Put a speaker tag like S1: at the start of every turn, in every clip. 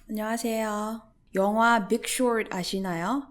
S1: 안녕하세요. 영화 빅 숏 아시나요?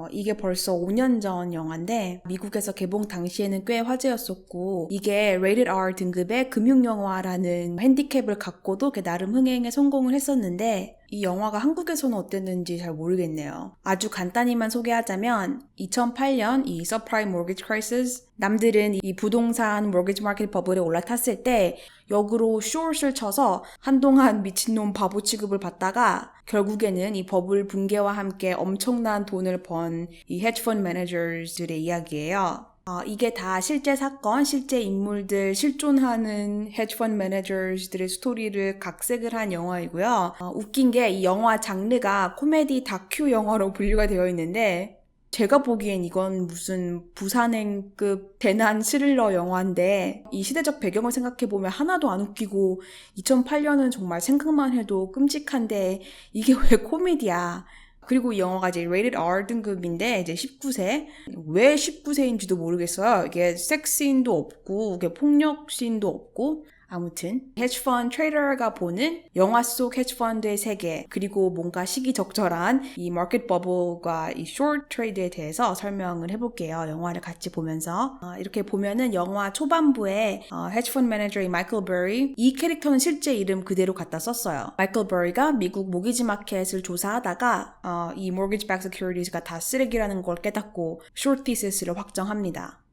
S1: 이게 벌써 5년 전 영화인데 미국에서 개봉 당시에는 꽤 화제였었고 이게 Rated R 등급의 금융영화라는 핸디캡을 갖고도 나름 흥행에 성공을 했었는데 이 영화가 한국에서는 어땠는지 잘 모르겠네요. 아주 간단히만 소개하자면 2008년 이 서프라임 모기지 크라이시스 남들은 이 부동산 모기지 마켓 버블에 올라탔을 때 역으로 숏을 쳐서 한동안 미친놈 바보 취급을 받다가 결국에는 이 버블 붕괴와 함께 엄청난 돈을 번 이 헤지펀드 매니저들의 이야기예요. 이게 다 실제 사건, 실제 인물들, 실존하는 헤지펀드 매니저들의 스토리를 각색을 한 영화이고요. 웃긴 게 이 영화 장르가 코미디 다큐 영화로 분류가 되어 있는데 제가 보기엔 이건 무슨 부산행급 대난 스릴러 영화인데 이 시대적 배경을 생각해보면 하나도 안 웃기고 2008년은 정말 생각만 해도 끔찍한데 이게 왜 코미디야. 그리고 이 영화가 이제 Rated R 등급인데 이제 19세. 왜 19세인지도 모르겠어요. 이게 섹스씬도 없고 이게 폭력씬도 없고 아무튼 헤지펀드 트레이더가 보는 영화 속 헤지펀드의 세계 그리고 뭔가 시기적절한 이 마켓 버블과 이 숏 트레이드에 대해서 설명을 해볼게요. 영화를 같이 보면서 이렇게 보면은 영화 초반부에 헤지펀드 매니저인 마이클 버리 이 캐릭터는 실제 이름 그대로 갖다 썼어요. 마이클 버리가 미국 모기지 마켓을 조사하다가 이 mortgage backed securities가 다 쓰레기라는 걸 깨닫고 숏 티시스를 확정합니다.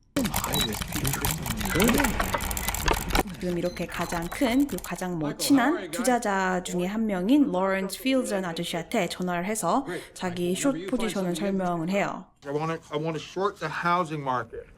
S1: 지금 이렇게 가장 큰, 그리고 가장 친한 투자자 중에 한 명인 로렌스 필드라는 아저씨한테 전화를 해서 자기 숏 포지션을 설명을 해요.
S2: I want to short the housing market.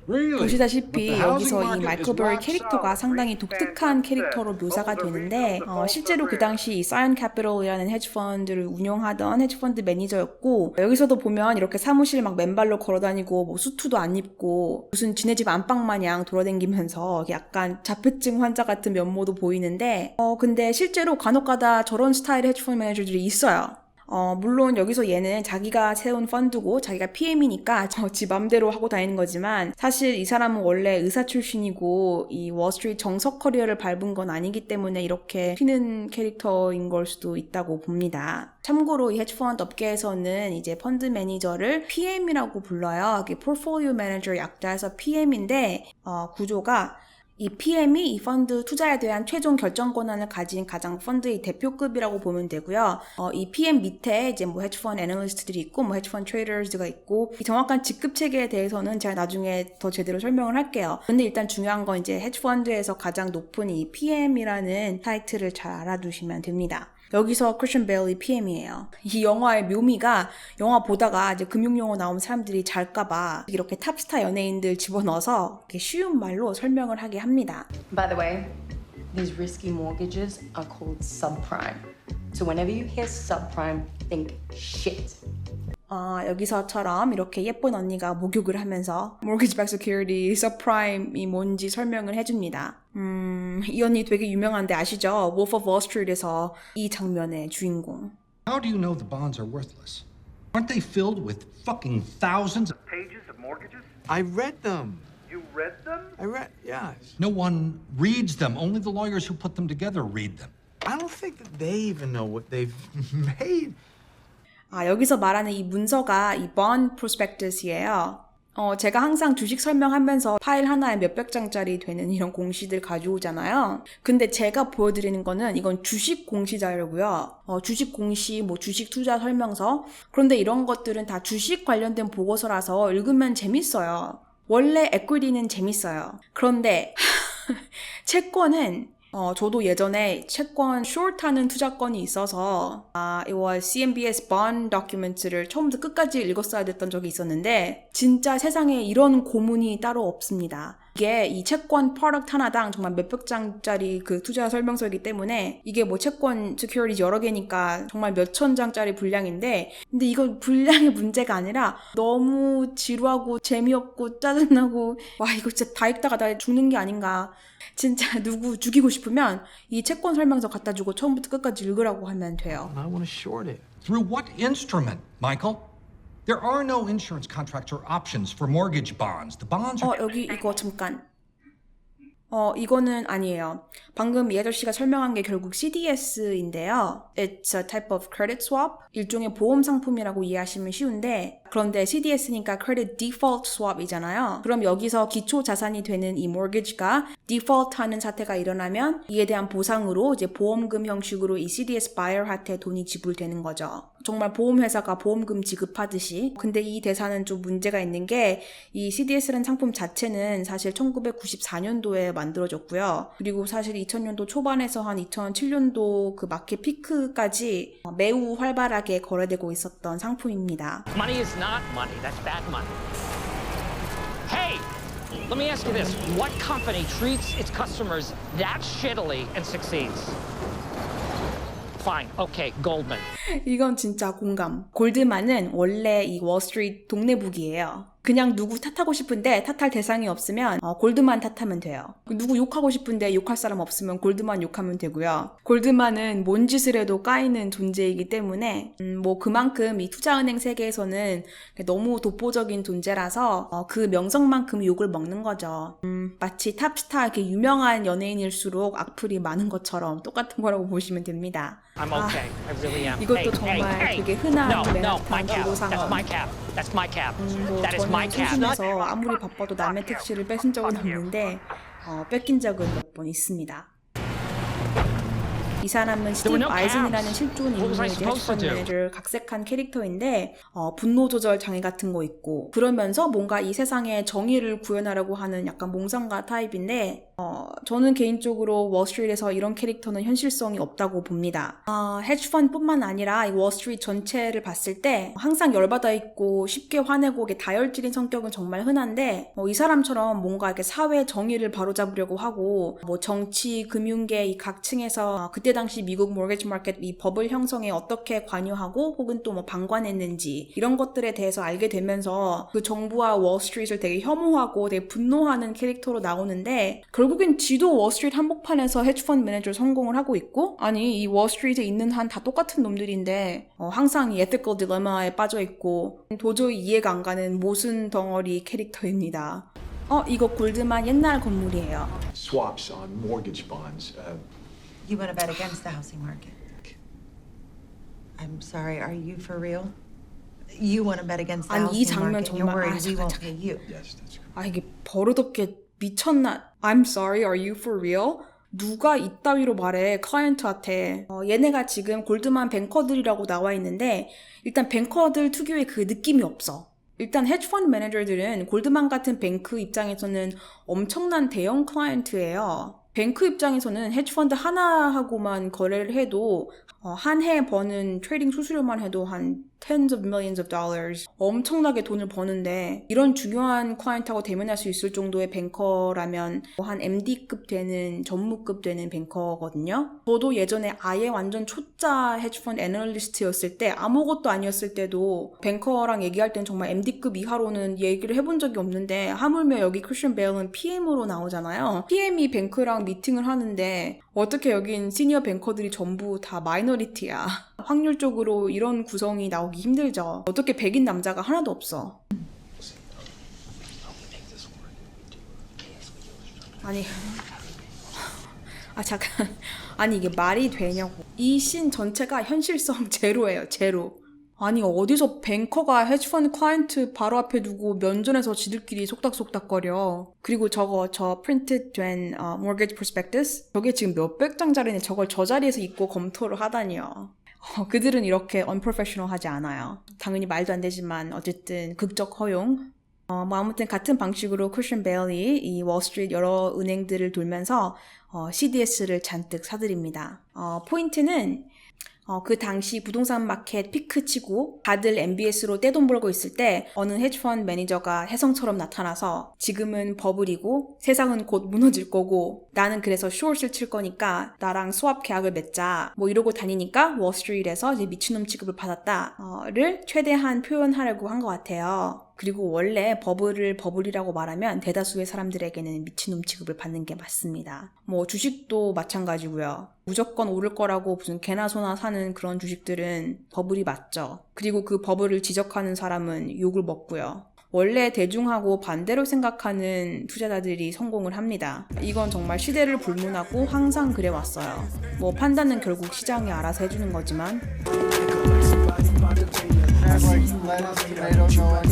S1: 보시다시피 여기서 이 마이클 버리 캐릭터가 상당히 독특한 캐릭터로 묘사가 되는데 실제로 그 당시 이 사이언 캐피털이라는 헤지펀드를 운영하던 헤지펀드 매니저였고 여기서도 보면 이렇게 사무실 막 맨발로 걸어다니고 뭐 수트도 안 입고 무슨 지네 집 안방 마냥 돌아다니면서 약간 자폐증 환자 같은 면모도 보이는데 근데 실제로 간혹가다 저런 스타일의 헤지펀드 매니저들이 있어요. 물론 여기서 얘는 자기가 세운 펀드고 자기가 PM이니까 지 맘대로 하고 다니는 거지만 사실 이 사람은 원래 의사 출신이고 이 월스트리트 정석 커리어를 밟은 건 아니기 때문에 이렇게 튀는 캐릭터인 걸 수도 있다고 봅니다. 참고로 이 헤지펀드 업계에서는 이제 펀드 매니저를 PM이라고 불러요. 이게 포트폴리오 매니저 약자에서 PM인데 구조가 이 PM이 이 펀드 투자에 대한 최종 결정 권한을 가진 가장 펀드의 대표급이라고 보면 되고요. 이 PM 밑에 이제 뭐 헤지펀드 애널리스트들이 있고 뭐 헤지펀드 트레이더가 있고 이 정확한 직급 체계에 대해서는 제가 나중에 더 제대로 설명을 할게요. 근데 일단 중요한 건 이제 헤지펀드에서 가장 높은 이 PM이라는 타이틀을 잘 알아두시면 됩니다. 여기서 크리스천 베일이 PM이에요. 이 영화의 묘미가 영화 보다가 이제 금융용어 나오면 사람들이 잘까봐 이렇게 탑스타 연예인들 집어넣어서 이렇게 쉬운 말로 설명을 하게 합니다.
S3: By the way, these risky mortgages are called subprime. So whenever you hear subprime, think shit.
S1: 여기서처럼 이렇게 예쁜 언니가 목욕을 하면서 mortgage backed security, subprime이 뭔지 설명을 해줍니다. 이 언니 되게 유명한데 아시죠? Wolf of Wall Street에서 이 장면의 주인공.
S4: How do you know the bonds are worthless? Aren't they filled with fucking thousands of
S5: pages of mortgages?
S2: I read them.
S5: You read them?
S2: Yes.
S4: No one reads them. Only the lawyers who put them together read them.
S2: I don't think that they even know what they've made.
S1: 여기서 말하는 이 문서가 이 bond prospectus이에요. 제가 항상 주식 설명하면서 파일 하나에 몇백 장짜리 되는 이런 공시들 가져오잖아요. 근데 제가 보여드리는 거는 이건 주식 공시 자료고요. 주식 공시, 뭐 주식 투자 설명서. 그런데 이런 것들은 다 주식 관련된 보고서라서 읽으면 재밌어요. 원래 에퀴티는 재밌어요. 그런데 채권은 저도 예전에 채권 숏하는 투자건이 있어서 it was CMBS bond documents를 처음부터 끝까지 읽었어야 됐던 적이 있었는데 진짜 세상에 이런 고문이 따로 없습니다. 이게 이 채권 프로덕트 하나당 정말 몇백 장짜리 그 투자 설명서이기 때문에 이게 뭐 채권 시큐리티 여러 개니까 정말 몇천 장짜리 분량인데 근데 이건 분량의 문제가 아니라 너무 지루하고 재미없고 짜증나고 와 이거 진짜 다 읽다가 나 죽는 게 아닌가. 진짜 누구 죽이고 싶으면 이 채권 설명서 갖다 주고 처음부터 끝까지 읽으라고 하면 돼요.
S2: I want to short it.
S4: Through what instrument, Michael? There are no insurance contracts or options for mortgage bonds. The bonds are...
S1: 여기 이거 잠깐. 이거는 아니에요. 방금 이 아저씨가 설명한 게 결국 CDS인데요. It's a type of credit swap. 일종의 보험 상품이라고 이해하시면 쉬운데, 그런데 CDS니까 credit default swap이잖아요. 그럼 여기서 기초 자산이 되는 이 mortgage가 default하는 사태가 일어나면 이에 대한 보상으로 이제 보험금 형식으로 이 CDS buyer한테 돈이 지불되는 거죠. 정말 보험회사가 보험금 지급하듯이. 근데 이 대사는 좀 문제가 있는 게 이 CDS라는 상품 자체는 사실 1994년도에 만들어졌고요. 그리고 사실 2000년도 초반에서 한 2007년도 그 마켓 피크까지 매우 활발하게 거래되고 있었던 상품입니다.
S6: Money is not money. That's bad money. Hey, let me ask you this. What company treats its customers that shittily and succeeds? Fine. Okay, Goldman.
S1: 이건 진짜 공감. 골드만은 원래 이 월스트리트 동네북이에요. 그냥 누구 탓하고 싶은데 탓할 대상이 없으면 골드만 탓하면 돼요. 누구 욕하고 싶은데 욕할 사람 없으면 골드만 욕하면 되고요. 골드만은 뭔 짓을 해도 까이는 존재이기 때문에 뭐 그만큼 이 투자은행 세계에서는 너무 독보적인 존재라서 그 명성만큼 욕을 먹는 거죠. 마치 탑스타 이렇게 유명한 연예인일수록 악플이 많은 것처럼 똑같은 거라고 보시면 됩니다.
S6: I'm okay. I really am.
S1: 이것도
S6: Hey,
S1: 정말
S6: hey, hey.
S1: 되게 흔한
S6: No, my
S1: 맨하탄
S6: cab.
S1: 도로 상황.
S6: That's my cab. That's my cab.
S1: 뭐
S6: That is my
S1: 저는
S6: cab.
S1: 소심해서 아무리 바빠도 남의 택시를 뺏은 적은 없는데 뺏긴 적은 몇 번 있습니다. 이 사람은 스티브 아이즌이라는 실존 인물의 헤지펀드 매니저 각색한 캐릭터인데 분노 조절 장애 같은 거 있고 그러면서 뭔가 이 세상에 정의를 구현하려고 하는 약간 몽상가 타입인데 저는 개인적으로 월스트리트에서 이런 캐릭터는 현실성이 없다고 봅니다. 헤지펀드뿐만 아니라 이 월스트리트 전체를 봤을 때 항상 열받아 있고 쉽게 화내고 다혈질인 성격은 정말 흔한데 이 사람처럼 뭔가 이렇게 사회 정의를 바로잡으려고 하고 뭐 정치, 금융계 이 각 층에서 그때 당시 미국 모르게지 마켓 이 법을 형성에 어떻게 관여하고 혹은 또 뭐 방관했는지 이런 것들에 대해서 알게 되면서 그 정부와 월스트리트를 되게 혐오하고 되게 분노하는 캐릭터로 나오는데 결국엔 지도 월스트리트 한복판에서 헤지펀드 매니저로 성공을 하고 있고 아니 이 월스트리트에 있는 한 다 똑같은 놈들인데 항상 이 ethical dilemma에 빠져 있고 도저히 이해가 안 가는 모순 덩어리 캐릭터입니다. 이거 골드만 옛날 건물이에요.
S7: Swaps on mortgage bonds.
S8: You want to bet against the housing market? I'm sorry, are you for real? You want to bet against the
S1: 아니 이
S8: housing
S1: 장면
S8: market and you're
S1: 정말
S8: worried we won't
S1: 잠깐.
S8: pay you.
S7: Yes, that's correct.
S1: 이게 버릇없게 미쳤나? I'm sorry, are you for real? 누가 이따위로 말해 클라이언트한테 얘네가 지금 골드만 뱅커들이라고 나와 있는데 일단 뱅커들 특유의 그 느낌이 없어. 일단 헤지펀드 매니저들은 골드만 같은 뱅크 입장에서는 엄청난 대형 클라이언트예요. 뱅크 입장에서는 헤지펀드 하나하고만 거래를 해도 한 해 버는 트레이딩 수수료만 해도 한 tens of millions of dollars 엄청나게 돈을 버는데 이런 중요한 클라이언트하고 대면할 수 있을 정도의 뱅커라면 한 MD급 되는 전무급 되는 뱅커거든요. 저도 예전에 아예 완전 초짜 헤지펀드 애널리스트였을 때 아무것도 아니었을 때도 뱅커랑 얘기할 땐 정말 MD급 이하로는 얘기를 해본 적이 없는데 하물며 여기 크리스천 베일은 PM으로 나오잖아요. PM이 뱅크랑 미팅을 하는데 어떻게 여긴 시니어 뱅커들이 전부 다 마이너리티야. 확률적으로 이런 구성이 나오기 힘들죠. 어떻게 백인 남자가 하나도 없어. 잠깐. 아니 이게 말이 되냐고. 이 씬 전체가 현실성 제로예요. 제로. 아니 어디서 뱅커가 헤지펀드 클라이언트 바로 앞에 두고 면전에서 지들끼리 속닥속닥거려. 그리고 저 프린트 된 mortgage prospectus 저게 지금 몇백 장짜리인데 저걸 저 자리에서 입고 검토를 하다니요. 그들은 이렇게 unprofessional 하지 않아요. 당연히 말도 안 되지만 어쨌든 극적 허용. 아무튼 같은 방식으로 크리스천 베일이 이 월스트리트 여러 은행들을 돌면서 CDS를 잔뜩 사들입니다. 포인트는 그 당시 부동산 마켓 피크치고 다들 MBS로 떼돈 벌고 있을 때 어느 헤지펀드 매니저가 혜성처럼 나타나서 지금은 버블이고 세상은 곧 무너질 거고 나는 그래서 숏을 칠 거니까 나랑 스왑 계약을 맺자 뭐 이러고 다니니까 월스트리트에서 이제 미친놈 취급을 받았다를 최대한 표현하려고 한 것 같아요. 그리고 원래 버블을 버블이라고 말하면 대다수의 사람들에게는 미친놈 취급을 받는 게 맞습니다. 뭐 주식도 마찬가지고요. 무조건 오를 거라고 무슨 개나 소나 사는 그런 주식들은 버블이 맞죠. 그리고 그 버블을 지적하는 사람은 욕을 먹고요. 원래 대중하고 반대로 생각하는 투자자들이 성공을 합니다. 이건 정말 시대를 불문하고 항상 그래왔어요. 뭐 판단은 결국 시장이 알아서 해주는 거지만